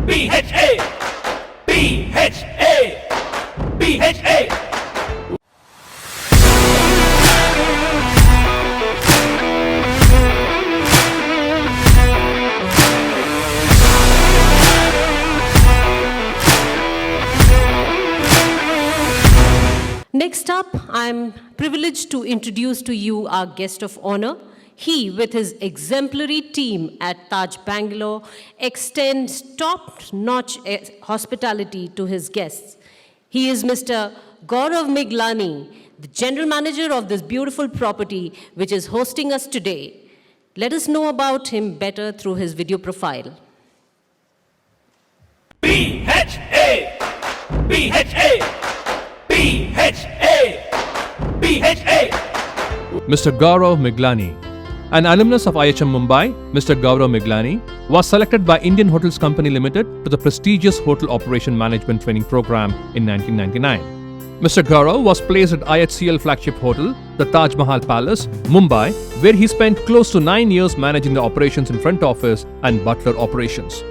PHA, PHA, PHA. Next up, I'm privileged to introduce to you our guest of honor. He, with his exemplary team at Taj Bangalore, extends top-notch hospitality to his guests. He is Mr. Gaurav Miglani, the general manager of this beautiful property, which is hosting us today. Let us know about him better through his video profile. PHA, PHA, PHA, PHA. Mr. Gaurav Miglani. An alumnus of IHM Mumbai, Mr. Gaurav Miglani was selected by Indian Hotels Company Limited to the prestigious Hotel Operation Management Training Program in 1999. Mr. Gaurav was placed at IHCL flagship hotel, the Taj Mahal Palace, Mumbai, where he spent close to 9 years managing the operations in front office and butler operations.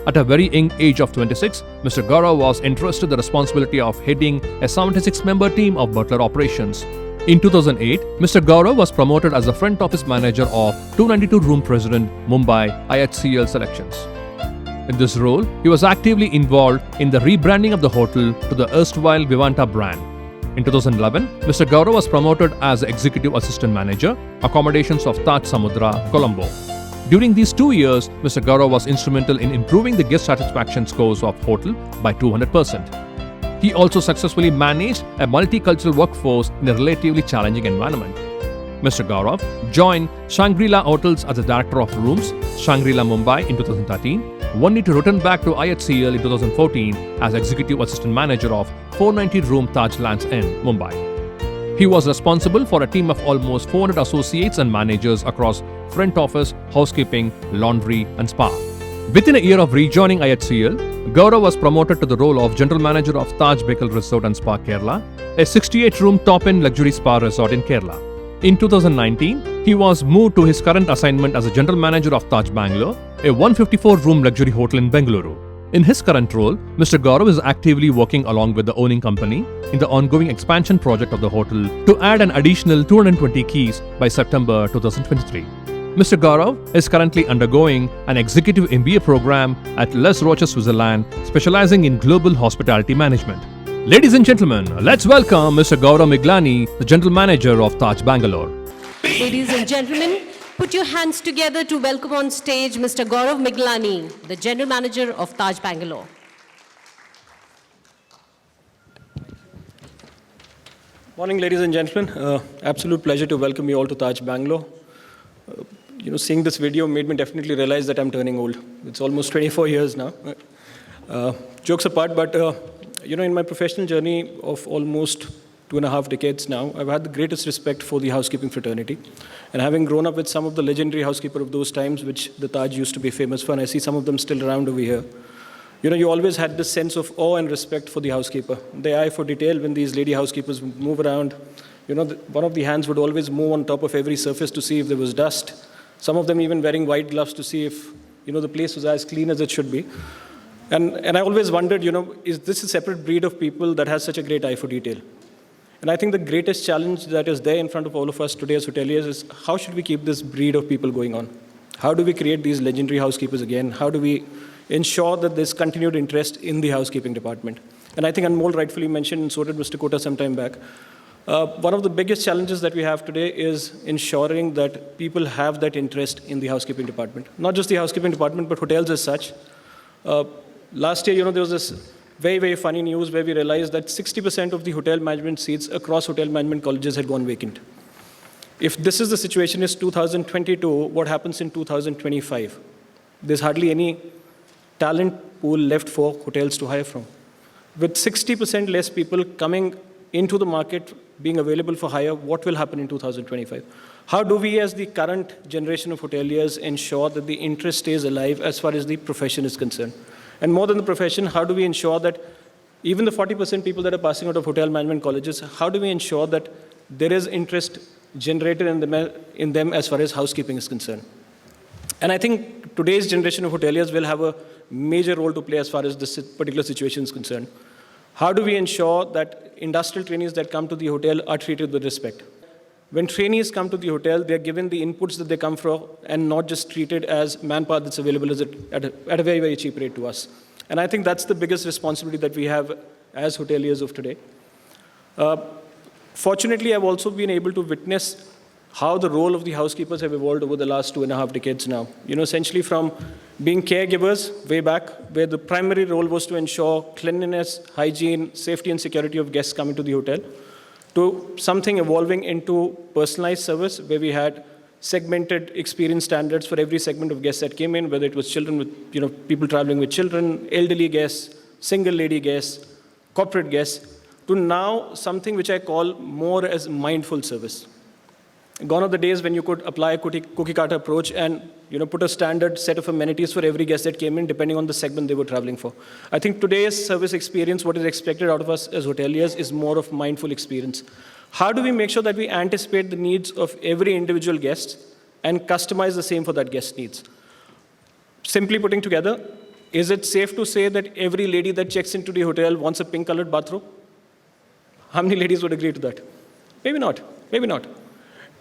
At a very young age of 26, Mr. Gaurav was entrusted the responsibility of heading a 76-member team of butler operations. In 2008, Mr. Gaurav was promoted as the front office manager of 292-room President, Mumbai IHCL selections. In this role, he was actively involved in the rebranding of the hotel to the erstwhile Vivanta brand. In 2011, Mr. Gaurav was promoted as Executive Assistant Manager, Accommodations of Taj Samudra, Colombo. During these 2 years, Mr. Gaurav was instrumental in improving the guest satisfaction scores of hotel by 200%. He also successfully managed a multicultural workforce in a relatively challenging environment. Mr. Gaurav joined Shangri-La Hotels as the Director of Rooms, Shangri-La Mumbai in 2013, only to return back to IHCL in 2014 as Executive Assistant Manager of 490-room Taj Lands End, Mumbai. He was responsible for a team of almost 400 associates and managers across front office, housekeeping, laundry, and spa. Within a year of rejoining IHCL, Gaurav was promoted to the role of General Manager of Taj Bekal Resort and Spa, Kerala, a 68-room top-end luxury spa resort in Kerala. In 2019, he was moved to his current assignment as a General Manager of Taj Bangalore, a 154-room luxury hotel in Bengaluru. In his current role, Mr. Gaurav is actively working along with the owning company in the ongoing expansion project of the hotel to add an additional 220 keys by September 2023. Mr. Gaurav is currently undergoing an executive MBA program at Les Roches, Switzerland, specializing in global hospitality management. Ladies and gentlemen, let's welcome Mr. Gaurav Miglani, the General Manager of Taj Bangalore. Ladies and gentlemen, put your hands together to welcome on stage Mr. Gaurav Miglani, the General Manager of Taj Bangalore. Morning, ladies and gentlemen. Absolute pleasure to welcome you all to Taj Bangalore. Seeing this video made me definitely realize that I'm turning old. It's almost 24 years now. Jokes apart, but in my professional journey of almost 2.5 decades now, I've had the greatest respect for the housekeeping fraternity. And having grown up with some of the legendary housekeepers of those times, which the Taj used to be famous for, and I see some of them still around over here, you always had this sense of awe and respect for the housekeeper. The eye for detail when these lady housekeepers would move around. One of the hands would always move on top of every surface to see if there was dust. Some of them even wearing white gloves to see if, the place was as clean as it should be. And I always wondered, is this a separate breed of people that has such a great eye for detail? And I think the greatest challenge that is there in front of all of us today as hoteliers is how should we keep this breed of people going on? How do we create these legendary housekeepers again? How do we ensure that there's continued interest in the housekeeping department? And I think Anmol rightfully mentioned, and so did Mr. Kota some time back, one of the biggest challenges that we have today is ensuring that people have that interest in the housekeeping department. Not just the housekeeping department, but hotels as such. Last year, there was this very, very funny news where we realized that 60% of the hotel management seats across hotel management colleges had gone vacant. If this is the situation is 2022, what happens in 2025? There's hardly any talent pool left for hotels to hire from. With 60% less people coming into the market, being available for hire, what will happen in 2025? How do we, as the current generation of hoteliers, ensure that the interest stays alive as far as the profession is concerned? And more than the profession, how do we ensure that even the 40% people that are passing out of hotel management colleges, how do we ensure that there is interest generated in them as far as housekeeping is concerned? And I think today's generation of hoteliers will have a major role to play as far as this particular situation is concerned. How do we ensure that industrial trainees that come to the hotel are treated with respect? When trainees come to the hotel, they're given the inputs that they come from and not just treated as manpower that's available at a very, very cheap rate to us. And I think that's the biggest responsibility that we have as hoteliers of today. Fortunately, I've also been able to witness how the role of the housekeepers have evolved over the last 2.5 decades now. Essentially from being caregivers way back, where the primary role was to ensure cleanliness, hygiene, safety, and security of guests coming to the hotel, to something evolving into personalized service, where we had segmented experience standards for every segment of guests that came in, whether it was children with, people traveling with children, elderly guests, single lady guests, corporate guests, to now something which I call more as mindful service. Gone are the days when you could apply a cookie cutter approach and put a standard set of amenities for every guest that came in, depending on the segment they were traveling for. I think today's service experience, what is expected out of us as hoteliers, is more of mindful experience. How do we make sure that we anticipate the needs of every individual guest and customize the same for that guest's needs? Simply putting together, is it safe to say that every lady that checks into the hotel wants a pink-colored bathrobe? How many ladies would agree to that? Maybe not. Maybe not.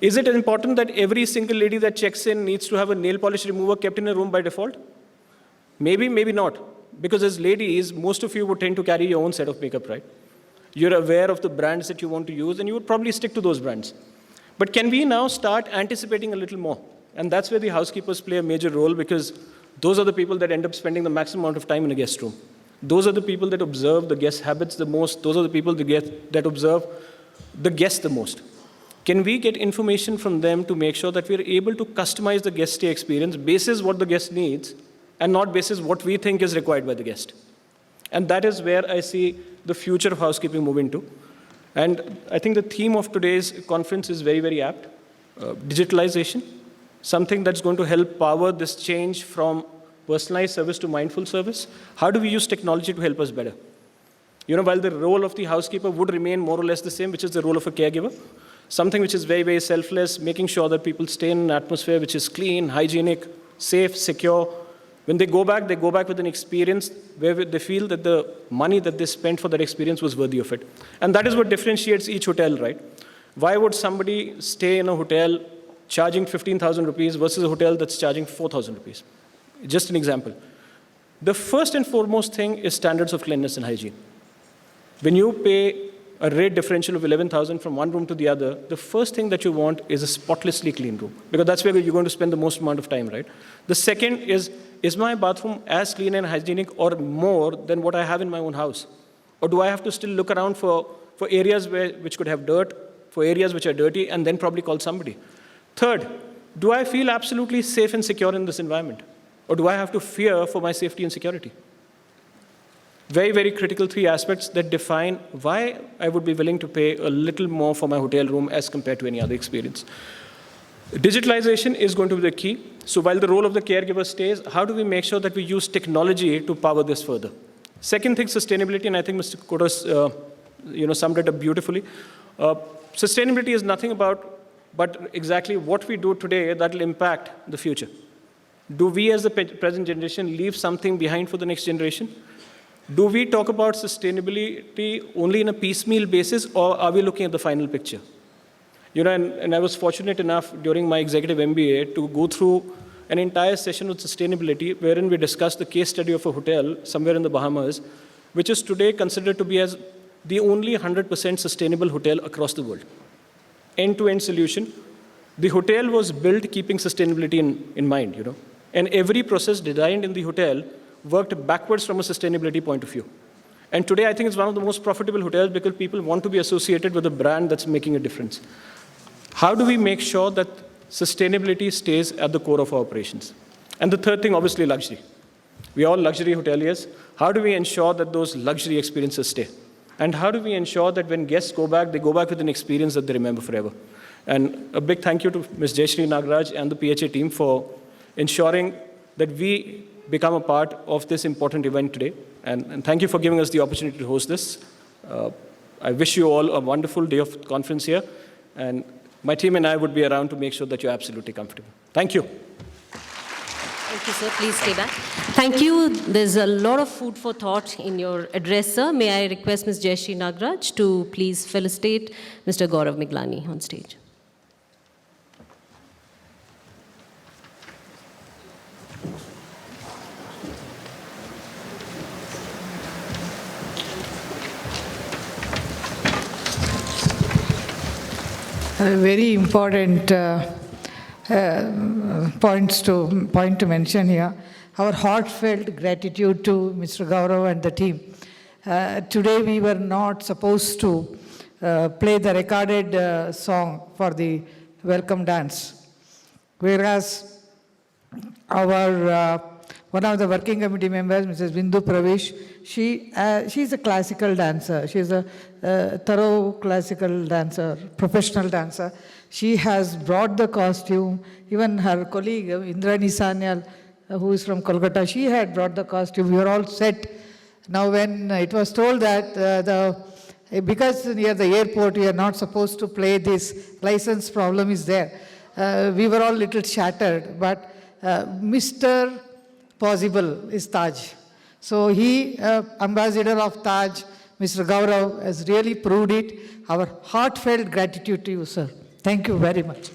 Is it important that every single lady that checks in needs to have a nail polish remover kept in a room by default? Maybe, maybe not. Because as ladies, most of you would tend to carry your own set of makeup, right? You're aware of the brands that you want to use, and you would probably stick to those brands. But can we now start anticipating a little more? And that's where the housekeepers play a major role, because those are the people that end up spending the maximum amount of time in a guest room. Those are the people that observe the guest habits the most. Those are the people that observe the guest the most. Can we get information from them to make sure that we are able to customize the guest stay experience basis what the guest needs and not basis what we think is required by the guest? And that is where I see the future of housekeeping moving to. And I think the theme of today's conference is very, very apt. Digitalization, something that's going to help power this change from personalized service to mindful service. How do we use technology to help us better? While the role of the housekeeper would remain more or less the same, which is the role of a caregiver, something which is very, very selfless, making sure that people stay in an atmosphere which is clean, hygienic, safe, secure. When they go back with an experience where they feel that the money that they spent for that experience was worthy of it. And that is what differentiates each hotel, right? Why would somebody stay in a hotel charging 15,000 rupees versus a hotel that's charging 4,000 rupees? Just an example. The first and foremost thing is standards of cleanliness and hygiene. When you pay a rate differential of 11,000 from one room to the other, the first thing that you want is a spotlessly clean room, because that's where you're going to spend the most amount of time, right? The second is my bathroom as clean and hygienic or more than what I have in my own house? Or do I have to still look around for areas which could have dirt, for areas which are dirty, and then probably call somebody? Third, do I feel absolutely safe and secure in this environment? Or do I have to fear for my safety and security? Very, very critical three aspects that define why I would be willing to pay a little more for my hotel room as compared to any other experience. Digitalization is going to be the key. So while the role of the caregiver stays, how do we make sure that we use technology to power this further? Second thing, sustainability, and I think Mr. Kotas summed it up beautifully. Sustainability is nothing but exactly what we do today that will impact the future. Do we as the present generation leave something behind for the next generation? Do we talk about sustainability only in a piecemeal basis, or are we looking at the final picture? And I was fortunate enough during my executive MBA to go through an entire session with sustainability, wherein we discussed the case study of a hotel somewhere in the Bahamas, which is today considered to be as the only 100% sustainable hotel across the world. End-to-end solution. The hotel was built keeping sustainability in mind, And every process designed in the hotel worked backwards from a sustainability point of view. And today, I think it's one of the most profitable hotels because people want to be associated with a brand that's making a difference. How do we make sure that sustainability stays at the core of our operations? And the third thing, obviously, luxury. We are all luxury hoteliers. How do we ensure that those luxury experiences stay? And how do we ensure that when guests go back, they go back with an experience that they remember forever? And a big thank you to Ms. Jayashree Nagaraj and the PHA team for ensuring that we become a part of this important event today. And thank you for giving us the opportunity to host this. I wish you all a wonderful day of conference here. And my team and I would be around to make sure that you're absolutely comfortable. Thank you. you, sir. Please stay back. Thank you. There's a lot of food for thought in your address, sir. May I request Ms. Jayashree Nagraj to please felicitate Mr. Gaurav Miglani on stage. Very important point to mention here. Our heartfelt gratitude to Mr. Gaurav and the team. Today we were not supposed to play the recorded song for the welcome dance, whereas our one of the working committee members, Mrs. Bindu Pravesh, she's a classical dancer. She's a thorough classical dancer, professional dancer. She has brought the costume. Even her colleague, Indrani Sanyal, who is from Kolkata, she had brought the costume. We were all set. Now when it was told that because near the airport we are not supposed to play, this license problem is there, we were all a little shattered. But Mr. Possible is Taj. So he, ambassador of Taj, Mr. Gaurav, has really proved it. Our heartfelt gratitude to you, sir. Thank you very much.